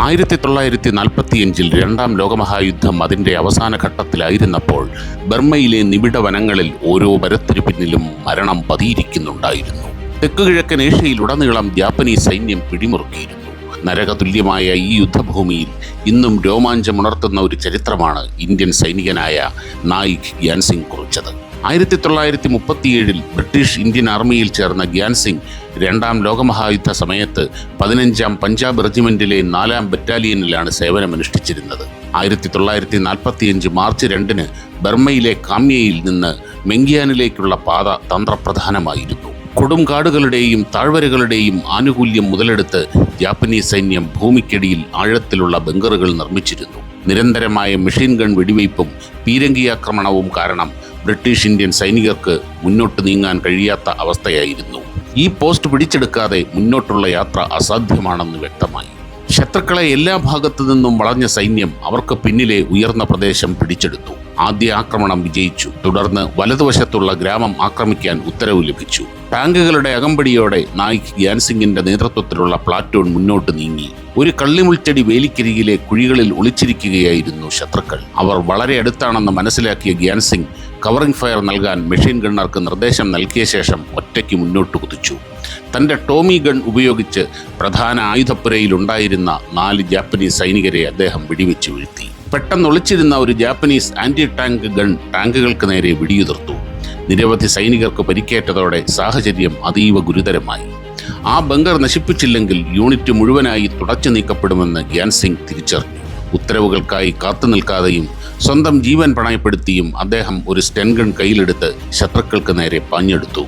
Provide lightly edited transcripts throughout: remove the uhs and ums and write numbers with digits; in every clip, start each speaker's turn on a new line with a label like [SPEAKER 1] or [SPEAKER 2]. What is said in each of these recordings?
[SPEAKER 1] 1945 രണ്ടാം ലോകമഹായുദ്ധം അതിൻ്റെ അവസാന ഘട്ടത്തിലായിരുന്നപ്പോൾ ബർമ്മയിലെ നിബിഡ വനങ്ങളിൽ ഓരോ മരത്തിനു പിന്നിലും മരണം പതിയിരിക്കുന്നുണ്ടായിരുന്നു. തെക്കുകിഴക്കൻ ഏഷ്യയിലുടനീളം ജാപ്പനീസ് സൈന്യം പിടിമുറുക്കിയിരുന്നു. നരകതുല്യമായ ഈ യുദ്ധഭൂമിയിൽ ഇന്നും രോമാഞ്ചമുണർത്തുന്ന ഒരു ചരിത്രമാണ് ഇന്ത്യൻ സൈനികനായ നായിക് ഗ്യാൻസിംഗ് കുറിച്ചത്. 1937 ബ്രിട്ടീഷ് ഇന്ത്യൻ ആർമിയിൽ ചേർന്ന ഗ്യാൻസിംഗ് രണ്ടാം ലോകമഹായുദ്ധ സമയത്ത് 15ാം പഞ്ചാബ് റെജിമെന്റിലെ 4ാം ബറ്റാലിയനിലാണ് സേവനമനുഷ്ഠിച്ചിരുന്നത്. 1945 മാർച്ച് 2 ബർമ്മയിലെ കാമ്യയിൽ നിന്ന് മെങ്കിയാനിലേക്കുള്ള പാത തന്ത്രപ്രധാനമായിരുന്നു. കൊടുംകാടുകളുടെയും താഴ്വരകളുടെയും ആനുകൂല്യം മുതലെടുത്ത് ജാപ്പനീസ് സൈന്യം ഭൂമിക്കടിയിൽ ആഴത്തിലുള്ള ബങ്കറുകൾ നിർമ്മിച്ചിരുന്നു. നിരന്തരമായ മെഷീൻ ഗൺ വെടിവയ്പും പീരങ്കി ആക്രമണവും കാരണം ബ്രിട്ടീഷ് ഇന്ത്യൻ സൈനികർക്ക് മുന്നോട്ട് നീങ്ങാൻ കഴിയാത്ത അവസ്ഥയായിരുന്നു. ഈ പോസ്റ്റ് പിടിച്ചെടുക്കാതെ മുന്നോട്ടുള്ള യാത്ര അസാധ്യമാണെന്ന് വ്യക്തമായി. ശത്രുക്കളെ എല്ലാ ഭാഗത്തു നിന്നും വളഞ്ഞ സൈന്യം അവർക്ക് പിന്നിലെ ഉയർന്ന പ്രദേശം പിടിച്ചെടുത്തു. ആദ്യ ആക്രമണം വിജയിച്ചു. തുടർന്ന് വലതുവശത്തുള്ള ഗ്രാമം ആക്രമിക്കാൻ ഉത്തരവ് ലഭിച്ചു. ടാങ്കുകളുടെ അകമ്പടിയോടെ നായിക് ഗ്യാൻസിംഗിന്റെ നേതൃത്വത്തിലുള്ള പ്ലാറ്റൂൺ മുന്നോട്ട് നീങ്ങി. ഒരു കള്ളിമുൾച്ചെടി വേലിക്കരികിലെ കുഴികളിൽ ഒളിച്ചിരിക്കുകയായിരുന്നു ശത്രുക്കൾ. അവർ വളരെ അടുത്താണെന്ന് മനസ്സിലാക്കിയ ഗ്യാൻസിംഗ് കവറിംഗ് ഫയർ നൽകാൻ മെഷീൻ ഗണ്ണർക്ക് നിർദ്ദേശം നൽകിയ ശേഷം ഒറ്റയ്ക്ക് മുന്നോട്ട് കുതിച്ചു. തൻ്റെ ടോമി ഗൺ ഉപയോഗിച്ച് പ്രധാന ആയുധപ്പുരയിലുണ്ടായിരുന്ന 4 ജാപ്പനീസ് സൈനികരെ അദ്ദേഹം വെടിവെച്ച് വീഴ്ത്തി. പെട്ടെന്ന് ഒളിച്ചിരുന്ന ഒരു ജാപ്പനീസ് ആന്റി ടാങ്ക് ഗൺ ടാങ്കുകൾക്ക് നേരെ വെടിയുതിർത്തു. നിരവധി സൈനികർക്ക് പരിക്കേറ്റതോടെ സാഹചര്യം അതീവ ഗുരുതരമായി. ആ ബങ്കർ നശിപ്പിച്ചില്ലെങ്കിൽ യൂണിറ്റ് മുഴുവനായി തുടച്ചു നീക്കപ്പെടുമെന്ന് ഗ്യാൻസിംഗ് തിരിച്ചറിഞ്ഞു. ഉത്തരവുകൾക്കായി കാത്തുനിൽക്കാതെയും സ്വന്തം ജീവൻ പണയപ്പെടുത്തിയും അദ്ദേഹം ഒരു സ്റ്റെൻഗൺ കയ്യിലെടുത്ത് ശത്രുക്കൾക്ക് നേരെ പാഞ്ഞെടുത്തു.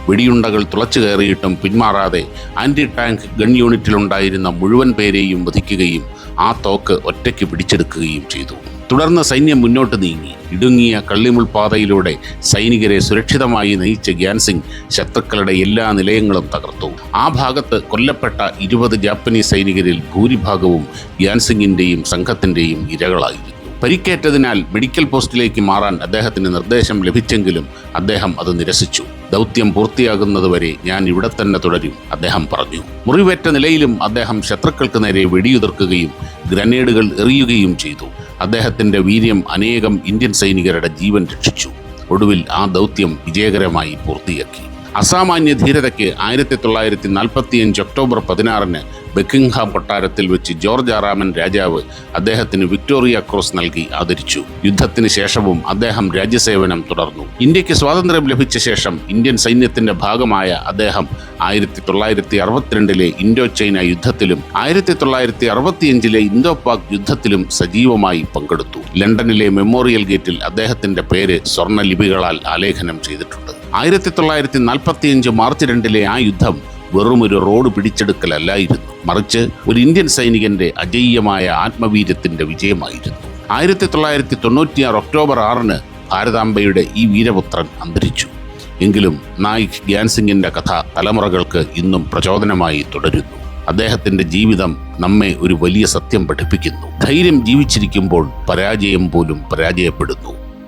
[SPEAKER 1] വെടിയുണ്ടകൾ തുളച്ചു കയറിയിട്ടും പിന്മാറാതെ ആന്റി ടാങ്ക് ഗൺ യൂണിറ്റിലുണ്ടായിരുന്ന മുഴുവൻ പേരെയും വധിക്കുകയും ആ തോക്ക് ഒറ്റയ്ക്ക് പിടിച്ചെടുക്കുകയും ചെയ്തു. തുടർന്ന് സൈന്യം മുന്നോട്ട് നീങ്ങി. ഇടുങ്ങിയ കള്ളിമുൾപാതയിലൂടെ സൈനികരെ സുരക്ഷിതമായി നയിച്ച ഗ്യാൻസിംഗ് ശത്രുക്കളുടെ എല്ലാ നിലയങ്ങളും തകർത്തു. ആ ഭാഗത്ത് കൊല്ലപ്പെട്ട 20 ജാപ്പനീസ് സൈനികരിൽ ഭൂരിഭാഗവും ഗ്യാൻസിംഗിന്റെയും സംഘത്തിന്റെയും ഇരകളായിരുന്നു. പരിക്കേറ്റതിനാൽ മെഡിക്കൽ പോസ്റ്റിലേക്ക് മാറാൻ അദ്ദേഹത്തിന് നിർദ്ദേശം ലഭിച്ചെങ്കിലും അദ്ദേഹം അത് നിരസിച്ചു. ദൗത്യം പൂർത്തിയാകുന്നതുവരെ ഞാൻ ഇവിടെ തന്നെ തുടരും, അദ്ദേഹം പറഞ്ഞു. മുറിവേറ്റ നിലയിലും അദ്ദേഹം ശത്രുക്കൾക്ക് നേരെ വെടിയുതിർക്കുകയും ഗ്രനേഡുകൾ എറിയുകയും ചെയ്തു. അദ്ദേഹത്തിന്റെ വീര്യം അനേകം ഇന്ത്യൻ സൈനികരുടെ ജീവൻ രക്ഷിച്ചു. ഒടുവിൽ ആ ദൗത്യം വിജയകരമായി പൂർത്തിയാക്കി. അസാമാന്യ ധീരതയ്ക്ക് 1945 ഒക്ടോബർ 16 ബക്കിംഗ്ഹാം കൊട്ടാരത്തിൽ വെച്ച് ജോർജ് ആറാമൻ രാജാവ് അദ്ദേഹത്തിന് വിക്ടോറിയ ക്രോസ് നൽകി ആദരിച്ചു. യുദ്ധത്തിന് ശേഷവും അദ്ദേഹം രാജ്യസേവനം തുടർന്നു. ഇന്ത്യക്ക് സ്വാതന്ത്ര്യം ലഭിച്ച ശേഷം ഇന്ത്യൻ സൈന്യത്തിന്റെ ഭാഗമായ അദ്ദേഹം 1962 ഇൻഡോ ചൈന യുദ്ധത്തിലും 1965 ഇന്തോ പാക് യുദ്ധത്തിലും സജീവമായി പങ്കെടുത്തു. ലണ്ടനിലെ മെമ്മോറിയൽ ഗേറ്റിൽ അദ്ദേഹത്തിന്റെ പേര് സ്വർണ്ണ ലിപികളാൽ ആലേഖനം ചെയ്തിട്ടുണ്ട്. 1945 മാർച്ച് 2 ആ യുദ്ധം വെറുമൊരു റോഡ് പിടിച്ചെടുക്കലല്ലായിരുന്നു, മറിച്ച് ഒരു ഇന്ത്യൻ സൈനികന്റെ അജയ്യമായ ആത്മവീര്യത്തിന്റെ വിജയമായിരുന്നു. 1996 ഒക്ടോബർ 6 ഭാരതാംബയുടെ ഈ വീരപുത്രൻ അന്തരിച്ചു. എങ്കിലും നായിക് ഗ്യാൻസിംഗിന്റെ കഥ തലമുറകൾക്ക് ഇന്നും പ്രചോദനമായി തുടരുന്നു. അദ്ദേഹത്തിന്റെ ജീവിതം നമ്മെ ഒരു വലിയ സത്യം പഠിപ്പിക്കുന്നു: ധൈര്യം ജീവിച്ചിരിക്കുമ്പോൾ പരാജയം പോലും പരാജയപ്പെടുന്നു.